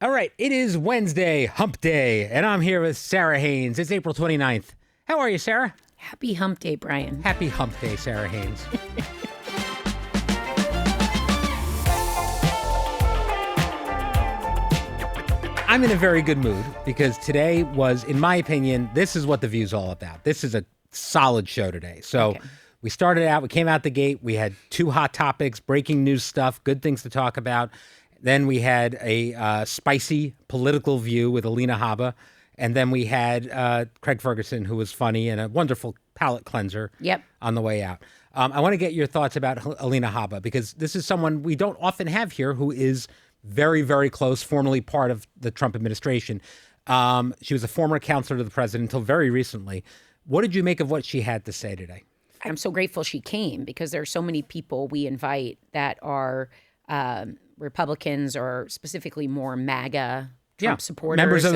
All right, it is Wednesday, hump day, and I'm here with Sara Haines. It's April 29th. How are you, Sara? Happy hump day, Brian. Happy hump day, Sara Haines. I'm in a very good mood because today was, in my opinion, this is what The View's all about. This is a solid show today. So we started out, we came out the gate, we had two hot topics, breaking news stuff, good things to talk about. Then we had a spicy political view with Alina Habba. And then we had Craig Ferguson, who was funny and a wonderful palate cleanser on the way out. I want to get your thoughts about Alina Habba, because this is someone we don't often have here who is very, very close, formerly part of the Trump administration. She was a former counselor to the president until very recently. What did you make of what she had to say today? I'm so grateful she came, because there are so many people we invite that are Republicans or specifically more MAGA Trump supporters. Members of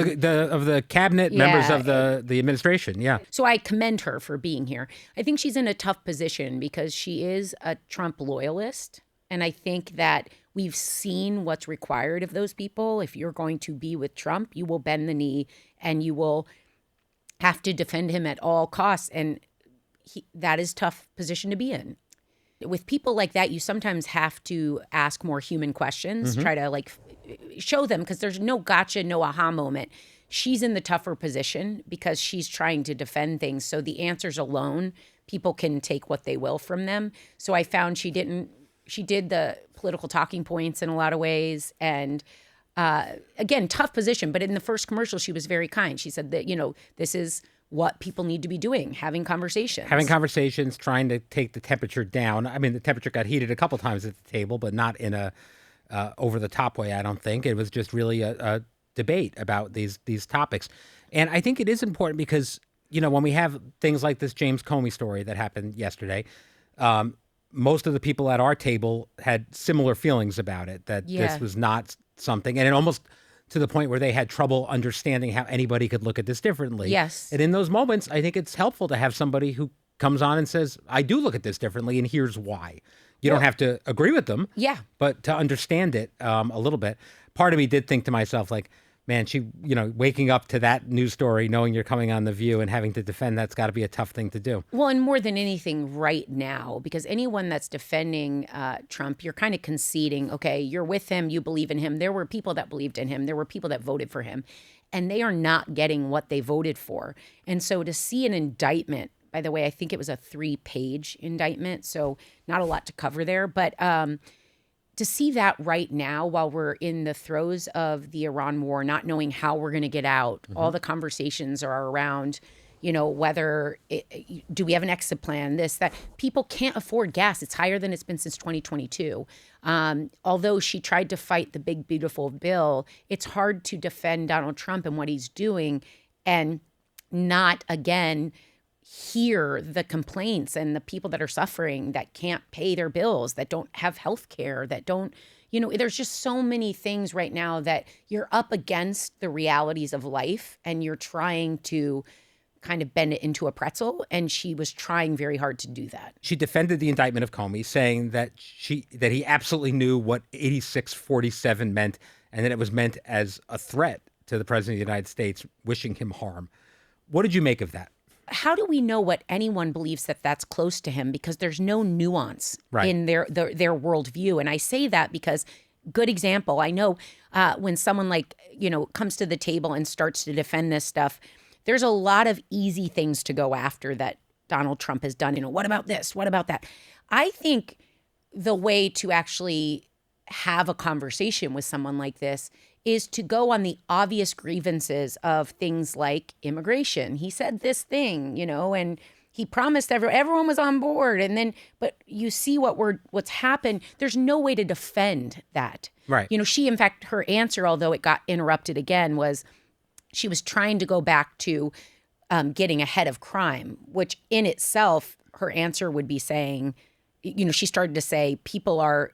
the cabinet, members of the administration, So I commend her for being here. I think she's in a tough position because she is a Trump loyalist. And I think that we've seen what's required of those people. If you're going to be with Trump, you will bend the knee and you will have to defend him at all costs. And that is a tough position to be in. With people like that, you sometimes have to ask more human questions, try to show them, because there's no gotcha, no aha moment. She's in the tougher position because she's trying to defend things. So the answers alone, people can take what they will from them. So I found she did the political talking points in a lot of ways. And again, tough position. But in the first commercial, she was very kind. She said that, this is what people need to be doing, having conversations. Trying to take the temperature down. I mean, the temperature got heated a couple times at the table, but not in a over-the-top way, I don't think. It was just really a debate about these topics. And I think it is important because, when we have things like this James Comey story that happened yesterday, most of the people at our table had similar feelings about it, that this was not something, and it almost to the point where they had trouble understanding how anybody could look at this differently. Yes. And in those moments, I think it's helpful to have somebody who comes on and says, I do look at this differently, and here's why. You don't have to agree with them, but to understand it a little bit. Part of me did think to myself, man, she, waking up to that news story, knowing you're coming on The View and having to defend, that's got to be a tough thing to do. Well, and more than anything right now, because anyone that's defending Trump, you're kind of conceding, okay, you're with him, you believe in him. There were people that believed in him. There were people that voted for him, and they are not getting what they voted for. And so to see an indictment, by the way, I think it was a 3-page indictment, so not a lot to cover there, but to see that right now while we're in the throes of the Iran war, not knowing how we're going to get out, all the conversations are around, whether do we have an exit plan, this, that. People can't afford gas. It's higher than it's been since 2022. Although she tried to fight the big, beautiful bill, it's hard to defend Donald Trump and what he's doing and not, again, hear the complaints and the people that are suffering, that can't pay their bills, that don't have health care, that don't, there's just so many things right now that you're up against the realities of life and you're trying to kind of bend it into a pretzel. And she was trying very hard to do that. She defended the indictment of Comey, saying that he absolutely knew what 8647 meant, and that it was meant as a threat to the president of the United States, wishing him harm. What did you make of that? How do we know what anyone believes that's close to him? Because there's no nuance in their worldview. And I say that because, good example, I know when someone comes to the table and starts to defend this stuff, there's a lot of easy things to go after that Donald Trump has done. What about this? What about that? I think the way to actually have a conversation with someone like this is to go on the obvious grievances of things like immigration. He said this thing, and he promised everyone was on board. And then, but you see what's happened. There's no way to defend that. Right. She, in fact, her answer, although it got interrupted again, was she was trying to go back to getting ahead of crime, which in itself, her answer would be saying, she started to say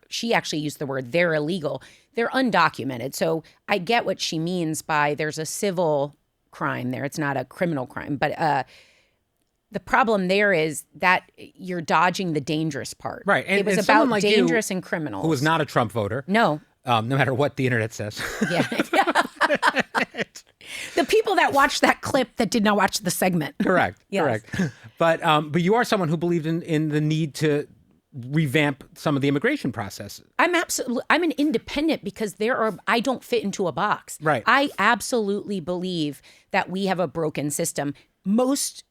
she actually used the word, they're illegal. They're undocumented. So I get what she means by there's a civil crime there. It's not a criminal crime. But the problem there is that you're dodging the dangerous part. Right. And it was about dangerous and criminals. Who was not a Trump voter. No. no matter what the internet says. Yeah. The people that watched that clip that did not watch the segment. Correct. Yes. Correct. But you are someone who believed in the need to revamp some of the immigration process. I'm an independent because I don't fit into a box. Right. I absolutely believe that we have a broken system. Most,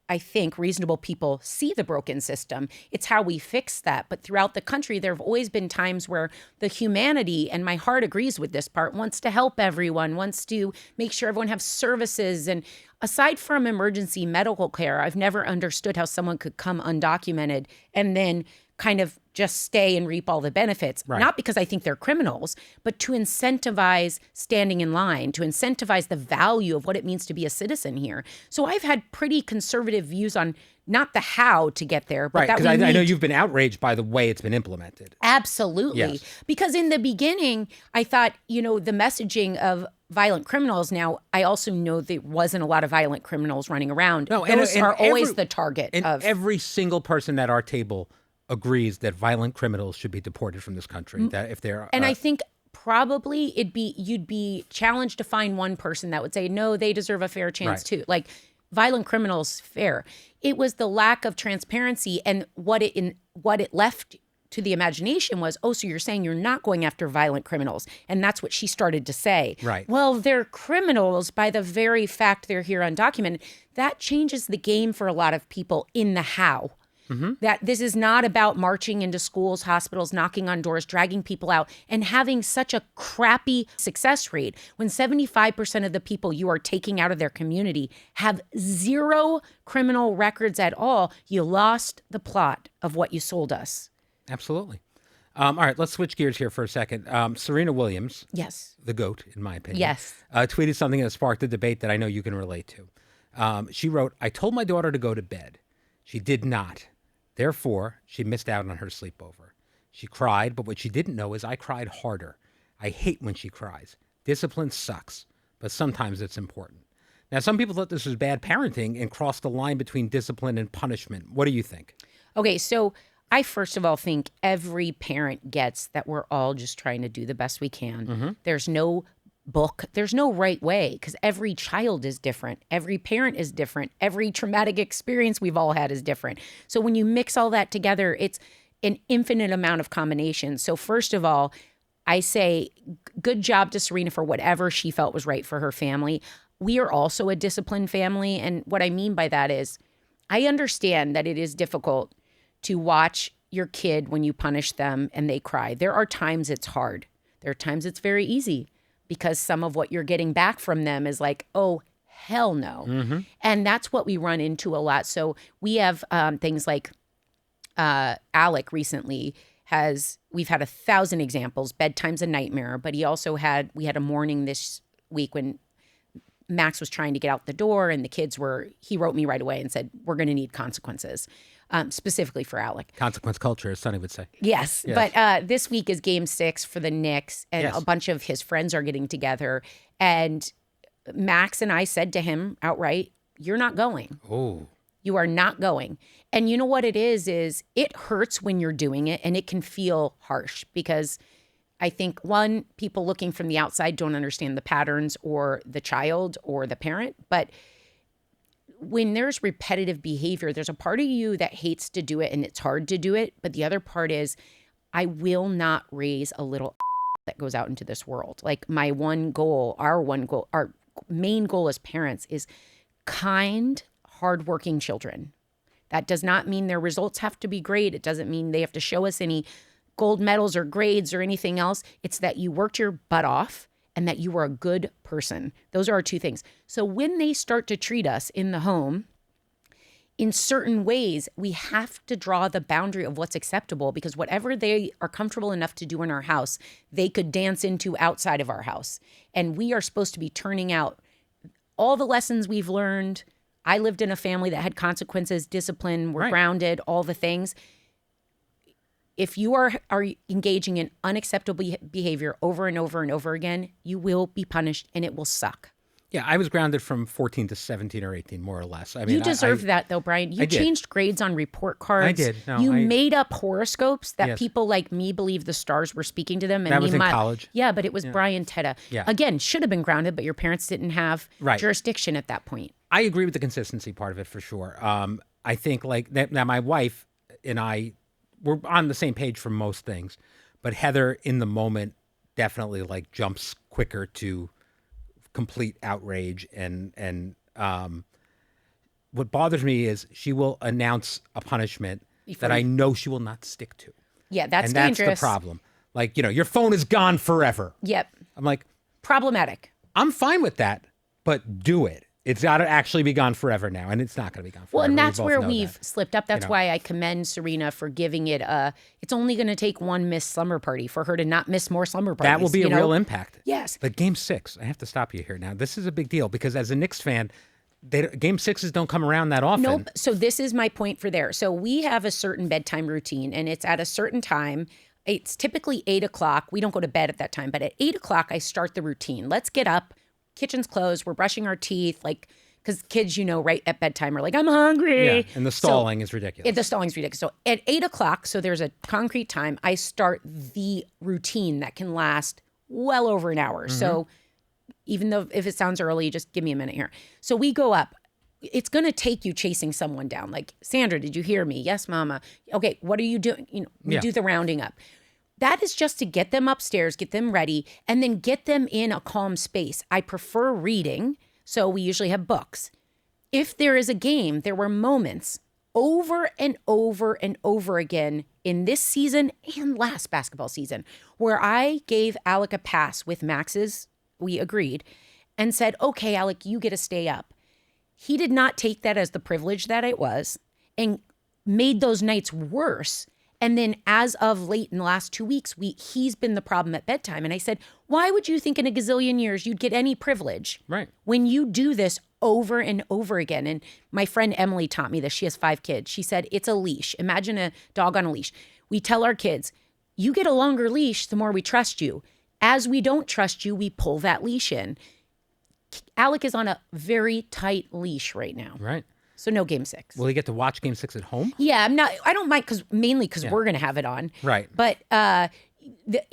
I think, reasonable people see the broken system. It's how we fix that. But throughout the country, there have always been times where the humanity, and my heart agrees with this part, wants to help everyone, wants to make sure everyone has services. And aside from emergency medical care, I've never understood how someone could come undocumented and then kind of just stay and reap all the benefits. Right. Not because I think they're criminals, but to incentivize standing in line, to incentivize the value of what it means to be a citizen here. So I've had pretty conservative views on not the how to get there, but Right, that because we I need know you've been outraged by the way it's been implemented. Absolutely. Yes. Because in the beginning, I thought, the messaging of violent criminals. Now, I also know there wasn't a lot of violent criminals running around. No, Those are always every- the target And of every single person at our table agrees that violent criminals should be deported from this country. That if they're And I think probably you'd be challenged to find one person that would say, no, they deserve a fair chance Right. too. Like violent criminals, fair. It was the lack of transparency, and what it left to the imagination was, oh, so you're saying you're not going after violent criminals. And that's what she started to say. Right. Well, they're criminals by the very fact they're here undocumented. That changes the game for a lot of people in the how. That this is not about marching into schools, hospitals, knocking on doors, dragging people out, and having such a crappy success rate when 75% of the people you are taking out of their community have zero criminal records at all. You lost the plot of what you sold us. Absolutely. All right, let's switch gears here for a second. Serena Williams, Yes. the GOAT, in my opinion, Yes. tweeted something that sparked a debate that I know you can relate to. She wrote, "I told my daughter to go to bed. She did not. Therefore, she missed out on her sleepover. She cried, but what she didn't know is I cried harder. I hate when she cries. Discipline sucks, but sometimes it's important." Now, some people thought this was bad parenting and crossed the line between discipline and punishment. What do you think? Okay, so I first of all think every parent gets that we're all just trying to do the best we can. There's no book, there's no right way, because every child is different. Every parent is different. Every traumatic experience we've all had is different. So when you mix all that together, it's an infinite amount of combinations. So first of all, I say good job to Serena for whatever she felt was right for her family. We are also a disciplined family. And what I mean by that is I understand that it is difficult to watch your kid when you punish them and they cry. There are times it's hard. There are times it's very easy because some of what you're getting back from them is like, oh, hell no. And that's what we run into a lot. So we have things like Alec recently we've had 1,000 examples. Bedtime's a nightmare, but we had a morning this week when Max was trying to get out the door and he wrote me right away and said, we're going to need consequences, specifically for Alec. Consequence culture, as Sonny would say. Yes. But this week is game 6 for the Knicks, and Yes. a bunch of his friends are getting together. And Max and I said to him outright, you're not going. Oh, You are not going. And you know what it is it hurts when you're doing it, and it can feel harsh because I think, one, people looking from the outside don't understand the patterns or the child or the parent. But when there's repetitive behavior, there's a part of you that hates to do it and it's hard to do it. But the other part is I will not raise a little that goes out into this world. Like our main goal as parents is kind, hardworking children. That does not mean their results have to be great. It doesn't mean they have to show us any gold medals or grades or anything else. It's that you worked your butt off and that you were a good person. Those are our two things. So when they start to treat us in the home in certain ways, we have to draw the boundary of what's acceptable, because whatever they are comfortable enough to do in our house, they could dance into outside of our house. And we are supposed to be turning out all the lessons we've learned. I lived in a family that had consequences, discipline, we're grounded, all the things. If you are engaging in unacceptable behavior over and over and over again, you will be punished and it will suck. Yeah, I was grounded from 14 to 17 or 18, more or less. I mean, You deserve that, though, Brian. You changed grades on report cards. I did. No, you made up horoscopes that Yes. people like me believe the stars were speaking to them. And That was in college. Yeah, but it was Brian Teta. Yeah. Again, should have been grounded, but your parents didn't have Right. jurisdiction at that point. I agree with the consistency part of it for sure. I think like that. Now, my wife and I were on the same page for most things, but Heather, in the moment, definitely like jumps quicker to complete outrage and what bothers me is she will announce a punishment that I know she will not stick to. Yeah, that's and dangerous. That's the problem. Like, your phone is gone forever. Yep. I'm like, problematic. I'm fine with that, but do it. It's got to actually be gone forever now, and it's not going to be gone forever. Well, and that's both where know we've that. slipped up. That's why I commend Serena for giving it it's only going to take one missed slumber party for her to not miss more slumber parties. That will be a real impact. Yes. But Game 6, I have to stop you here now. This is a big deal because as a Knicks fan, Game 6s don't come around that often. Nope. So this is my point for there. So we have a certain bedtime routine, and it's at a certain time. It's typically 8 o'clock. We don't go to bed at that time, but at 8 o'clock, I start the routine. Let's get up. Kitchen's closed. We're brushing our teeth. Because kids, right at bedtime are like, I'm hungry. Yeah, and the stalling is ridiculous. The stalling's ridiculous. So at 8 o'clock, so there's a concrete time, I start the routine that can last well over an hour. Mm-hmm. So even though if it sounds early, just give me a minute here. So we go up. It's going to take you chasing someone down. Like, Sandra, did you hear me? Yes, Mama. Okay, what are you doing? We do the rounding up. That is just to get them upstairs, get them ready, and then get them in a calm space. I prefer reading. So we usually have books. If there is a game, there were moments over and over and over again in this season and last basketball season where I gave Alec a pass with Max's, we agreed, and said, okay, Alec, you get to stay up. He did not take that as the privilege that it was and made those nights worse. And then as of late in the last 2 weeks, he's been the problem at bedtime. And I said, why would you think in a gazillion years you'd get any privilege right. when you do this over and over again? And my friend Emily taught me this. She has 5 kids. She said, it's a leash. Imagine a dog on a leash. We tell our kids, you get a longer leash, the more we trust you. As we don't trust you, we pull that leash in. Alec is on a very tight leash right now. Right. So no Game 6. Will he get to watch Game 6 at home? Yeah, I don't mind mainly because we're going to have it on. Right. But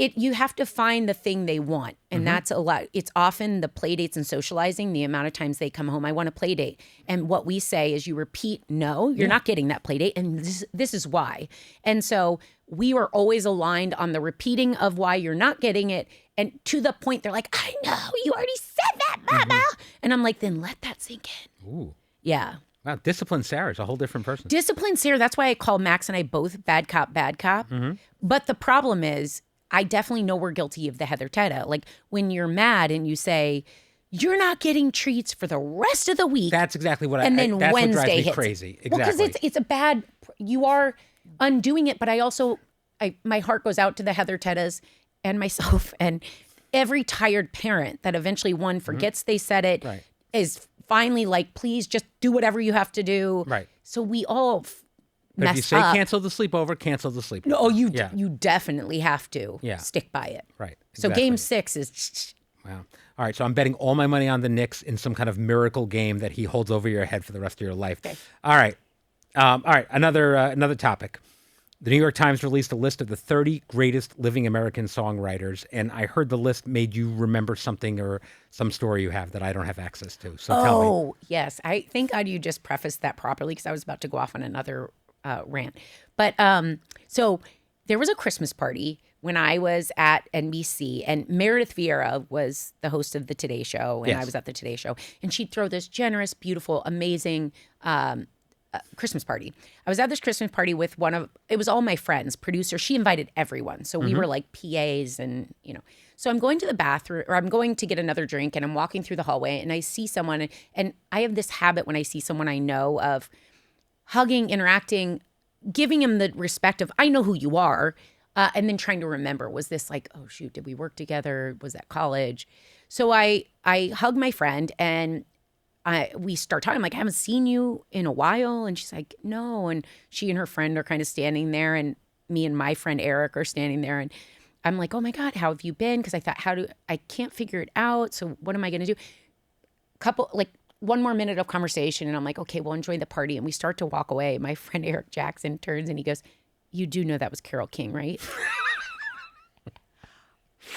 you have to find the thing they want. And that's a lot. It's often the play dates and socializing, the amount of times they come home, I want a play date. And what we say is you repeat, no, you're not getting that play date. And this is why. And so we were always aligned on the repeating of why you're not getting it. And to the point, they're like, I know, you already said that, Mama. And I'm like, then let that sink in. Ooh. Yeah. Wow, disciplined Sarah's a whole different person. Disciplined Sarah, that's why I call Max and I both bad cop, bad cop. But the problem is, I definitely know we're guilty of the Heather Teta. Like when you're mad and you say, you're not getting treats for the rest of the week. That's exactly what and then that's Wednesday what drives me hits. crazy. Exactly. Well, because it's a bad, you are undoing it. But I also, my heart goes out to the Heather Tetas and myself and every tired parent that eventually one forgets they said it, Right. is finally like, please just do whatever you have to do. Right. So we all But mess if you say up. cancel the sleepover, cancel the sleepover. No, you definitely have to Yeah. stick by it. Right. So exactly. Game 6 is Wow. All right. So I'm betting all my money on the Knicks in some kind of miracle game that he holds over your head for the rest of your life. Okay. All right. All right. Another topic. The New York Times released a list of the 30 greatest living American songwriters, and I heard the list made you remember something or some story you have that I don't have access to. So tell me. Oh, yes. I thank God you just prefaced that properly because I was about to go off on another rant. But so there was a Christmas party when I was at NBC, and Meredith Vieira was the host of the Today Show, and Yes. I was at the Today Show, and she'd throw this generous, beautiful, amazing Christmas party. I was at this Christmas party with it was all my friends, producers. She invited everyone. So we were like PAs and, So I'm going to the bathroom, or I'm going to get another drink, and I'm walking through the hallway, and I see someone, and I have this habit when I see someone I know of hugging, interacting, giving him the respect of, I know who you are, and then trying to remember, was this like, oh shoot, did we work together? Was that college? So I hug my friend, and we start talking. I'm like, I haven't seen you in a while. And she's like, no. And she and her friend are kind of standing there, and me and my friend Eric are standing there. And I'm like, oh my God, how have you been? Because I thought, I can't figure it out. So what am I going to do? one more minute of conversation, and I'm like, okay, well, enjoy the party. And we start to walk away. My friend Eric Jackson turns and he goes, you do know that was Carole King, right?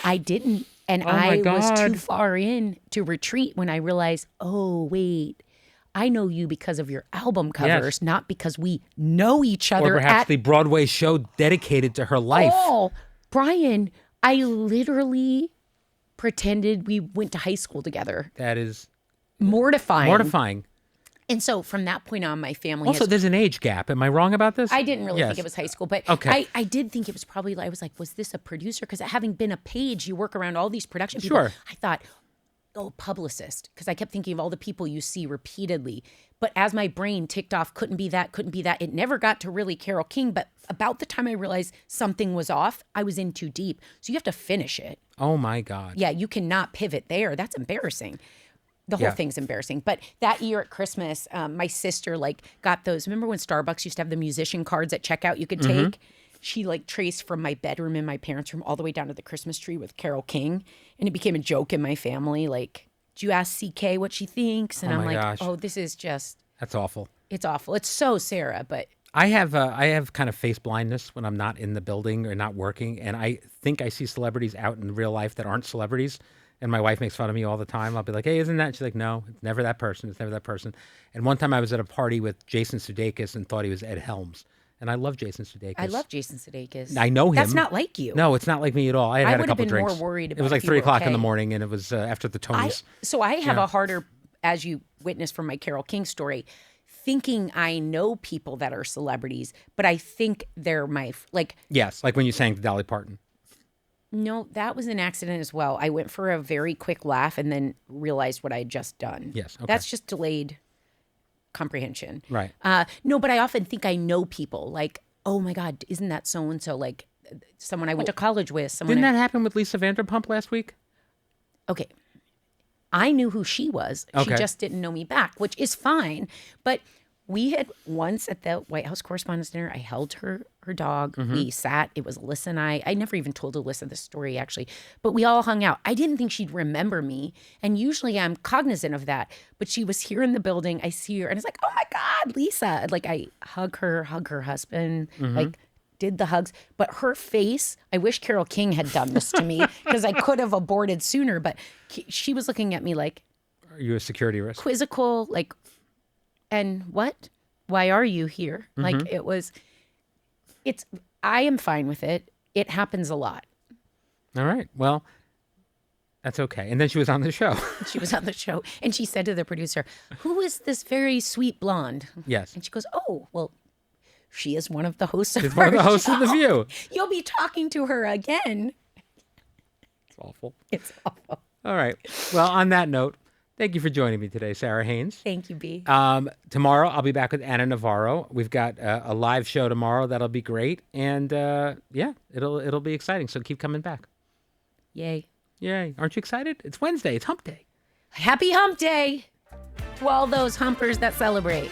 I didn't. And I was too far in to retreat when I realized, oh, wait, I know you because of your album covers, not because we know each other. Or perhaps the Broadway show dedicated to her life. Oh, Brian, I literally pretended we went to high school together. That is mortifying. And so from that point on, my family also, there's an age gap. Am I wrong about this? I didn't really think it was high school, but okay. I did think it was probably, I was like, was this a producer? Because having been a page, you work around all these production people. Sure. I thought, oh, publicist, because I kept thinking of all the people you see repeatedly. But as my brain ticked off, couldn't be that, it never got to really Carole King. But about the time I realized something was off, I was in too deep. So you have to finish it. Oh, my God. Yeah, you cannot pivot there. That's embarrassing. The whole thing's embarrassing. But that year at Christmas, my sister got those. Remember when Starbucks used to have the musician cards at checkout you could take? She traced from my bedroom in my parents' room all the way down to the Christmas tree with Carole King. And it became a joke in my family. Do you ask CK what she thinks? And I'm like, gosh. oh, this is just. That's awful. It's awful. It's so Sarah, but. I have kind of face blindness when I'm not in the building or not working. And I think I see celebrities out in real life that aren't celebrities. And my wife makes fun of me all the time. I'll be like, hey, isn't that? She's like, no, it's never that person. It's never that person. And one time I was at a party with Jason Sudeikis and thought he was Ed Helms. And I love Jason Sudeikis. I love Jason Sudeikis. I know him. That's not like you. No, it's not like me at all. I had a couple drinks. I would have been more worried about it was like 3 o'clock in the morning, and it was after the Tonys. So I have a harder, as you witnessed from my Carole King story, thinking I know people that are celebrities, but I think they're my, Yes, like when you sang to Dolly Parton. No, that was an accident as well. I went for a very quick laugh and then realized what I had just done. Yes, okay. That's just delayed comprehension. Right. No, but I often think I know people. Oh my God, isn't that so-and-so? Someone I went to college with. Didn't that happen with Lisa Vanderpump last week? Okay. I knew who she was. Okay. She just didn't know me back, which is fine. But we had once at the White House Correspondents' Dinner, I held her dog. We sat. It was Alyssa and I. I never even told Alyssa this story, actually. But we all hung out. I didn't think she'd remember me. And usually I'm cognizant of that. But she was here in the building. I see her. And it's like, oh, my God, Lisa. I hug her husband, did the hugs. But her face, I wish Carole King had done this to me because I could have aborted sooner. But she was looking at me like. Are you a security risk? Quizzical, and what? Why are you here? I am fine with it. It happens a lot. All right. Well, that's okay. And then she was on the show. She was on the show. And she said to the producer, who is this very sweet blonde? Yes. And she goes, oh, well, she is one of the hosts of She's one of the hosts of The View. You'll be talking to her again. It's awful. It's awful. All right. Well, on that note, thank you for joining me today, Sara Haines. Thank you, B. Tomorrow, I'll be back with Anna Navarro. We've got a live show tomorrow. That'll be great. And it'll be exciting. So keep coming back. Yay. Yay. Aren't you excited? It's Wednesday. It's hump day. Happy hump day to all those humpers that celebrate.